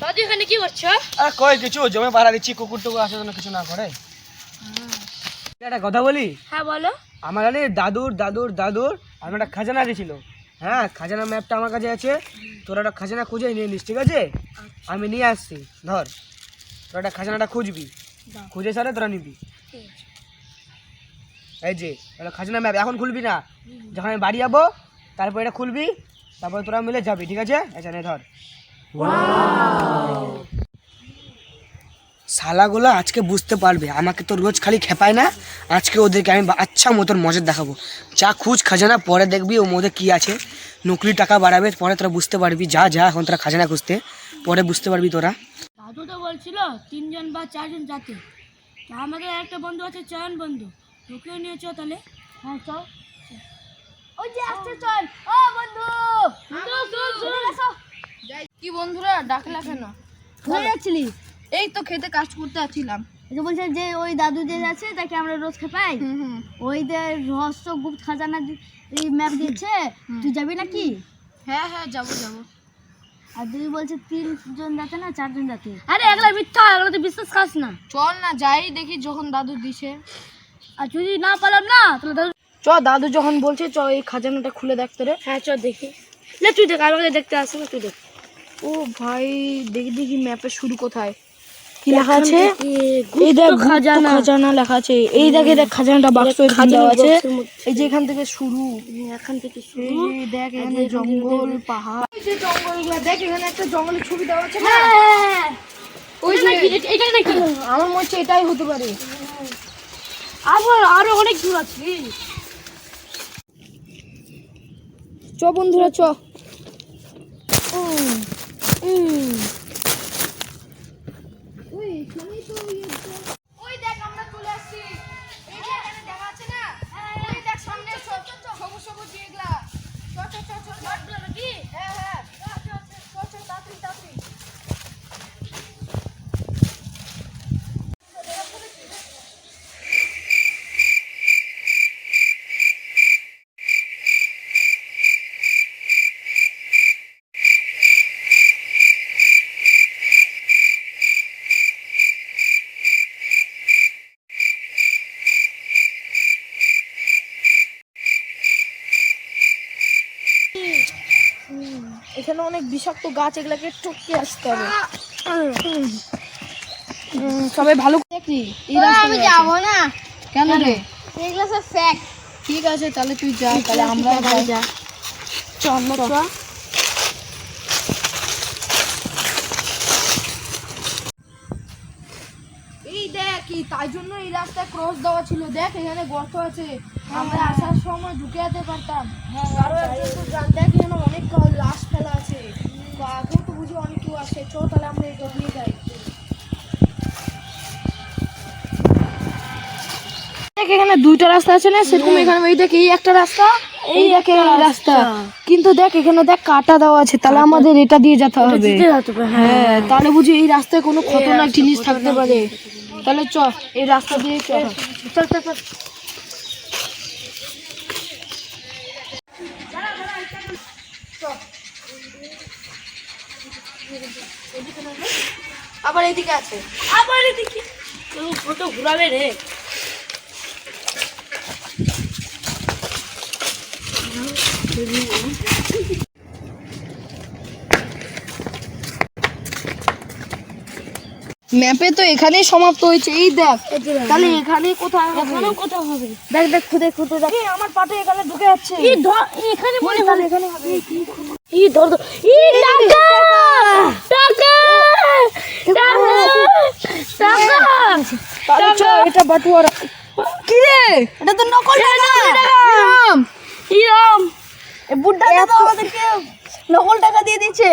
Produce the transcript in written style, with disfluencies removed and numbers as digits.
দাদু এখানে কি করছো? আর কই কিছু জমে পাড়া দিচ্ছি, কুকুর টুকুর আসে যেন কিছু না করে। একটা কথা বলি। হ্যাঁ বলো। আমার জানি দাদুর দাদুর দাদুর আমি একটা খাজানা দিয়েছিল। হ্যাঁ, খাজানা ম্যাপটা আমার কাছে আছে। তোরা একটা খাজানা খুঁজে নিয়ে নিস, ঠিক আছে? আমি নিয়ে আসছি, ধর। তোরা একটা খাজানাটা খুঁজবি, খুঁজে সারে তোরা নিবি। এই যে এটা খাজানা ম্যাপ, এখন খুলবি না, যখন আমি বাড়ি যাবো তারপর এটা খুলবি, তারপর তোরা মিলে যাবি, ঠিক আছে? আচ্ছা নে ধর। শালাগুলো আজকে বুঝতে পারবে, আমাকে তো রোজ খালি খেপায় না, আজকে ওদেরকে আমি আচ্ছা মতন মজা দেখাবো। যা খুঁজ খাজানা, পরে দেখবি ওর মধ্যে কী আছে। নকলি টাকা বাড়াবে, পরে তোরা বুঝতে পারবি। যা যা এখন তোরা খাজানা খুঁজতে, পরে বুঝতে পারবি তোরা। দাদু তো বলছিল 3 জন বা 4 জন যাতে, তা আমাদের একটা বন্ধু আছে চয়ন বন্ধু, তোকেও নিয়ে চ তাহলে। হ্যাঁ চল। ওই যে আসছে, চল। ও বন্ধু, কি বন্ধুরা ডাকলা কেন? কোথায় যাচ্ছিলি? এই তো খেতে কাজ করতে আসছিলাম। এটা বলছে যে ওই দাদু যে আছে তাকে আমরা রোজ খেপাই, ওই যে রহস্য গুপ্ত খাজানা এই ম্যাপ দিচ্ছে, তুই যাবি নাকি? হ্যাঁ হ্যাঁ যাবো যাবো। আর তুই বলছে 3 জন যাতে না 4 জন যাতে। আরে এগুলা মিথ্যা, এগুলো তো বিশ্বাস খাস না। চল না যাই দেখি যখন দাদু দিছে। আর যদি না পারলাম না তাহলে দাদু চ দাদু যখন বলছে চ এই খাজানাটা খুলে দেখতে রে। হ্যাঁ চ দেখি। লে তুই দেখ, আমাকে দেখতে আসে না, তুই দেখ। ও ভাই দেখি দেখি ম্যাপের শুরু কোথায়, কি লেখা আছে? এই দেখ খাজানা খাজানা লেখা আছে। এই দেখ খাজানাটা বাক্স দেওয়া আছে। এই যে এখান থেকে শুরু, এখান থেকে এই শুরু। যে দেখ এখানে জঙ্গল পাহাড়, এই যে জঙ্গলগুলো দেখ, এখানে একটা জঙ্গলের ছবি দেওয়া আছে না? হ্যাঁ ওই যে এটা নাকি? আমার মনে হচ্ছে এটাই হতে পারে। আরো অনেক দূর আছে। চ বন্ধুরা চ। ওই দেখ আমরা চলে আসছি। এই যে এখানে দেখা আছে না? ওই দেখ সামনে সবুজ সবুজ এগুলা। চ চ চ চ চ নাকি? হ্যাঁ হ্যাঁ চ চ তাড়াতাড়ি তাড়াতাড়ি। এখানে অনেক বিষাক্ত গাছ, এগুলাকে টপকে আসতে হবে। সবাই ভালো দেখি। আমি যাবো না। কেন রে? এগুলো সব ফ্যাক্ট। ঠিক আছে তাহলে তুই যা, তাহলে আমরা যা। চল চ। এই দেখ তাই জন্য এই রাস্তায় ক্রস দেওয়া ছিল। দেখ এখানে গর্ত আছে, আমরা আসার সময় ঢুকে যেতে পারতাম। আরো একজন তো দেখ এখানে অনেক লাশ ফেলা আছে, আগেও তো বুঝি অনেক কেউ আসে। চ তাহলে আমরা এটা দিয়ে যাই। দেখ এখানে 2টা রাস্তা আছে না সেরকম, এখানে এই দেখ এই একটা রাস্তা, এই দেখ এই রাস্তা, কিন্তু দেখ এখানে দেখ কাটা দেওয়া আছে, তাহলে আমাদের এটা দিয়ে যেতে হবে। হ্যাঁ তাহলে বুঝি এই রাস্তায় কোনো খতরনাক জিনিস থাকতে পারে। তাহলে চ এই রাস্তা দিয়ে চল। চল চল চল। আবার এদিকে আছে, আবার এদিকে ফটো ঘুরাবে রে। ম্যাপে তো এখানেই সমাপ্ত হয়েছে। এই দেখ তাহলে এখানে কোথায় হবে? এখানেও কোথাও হবে। দেখ দেখ খুদে খুদে দেখ, আমার পাটে এখানে ঢুকে যাচ্ছে। এখানে মনে তাহলে হয় এখানে হবে। ধর ধর। টাকা টাকা টাকা তাহলে চ এটা বাটুয়ারা। কি রে, এটা তো নকল টাকা। ইরাম ইরাম এ বুড্ডা তো আমাদেরকে নকল টাকা দিয়ে দিচ্ছে।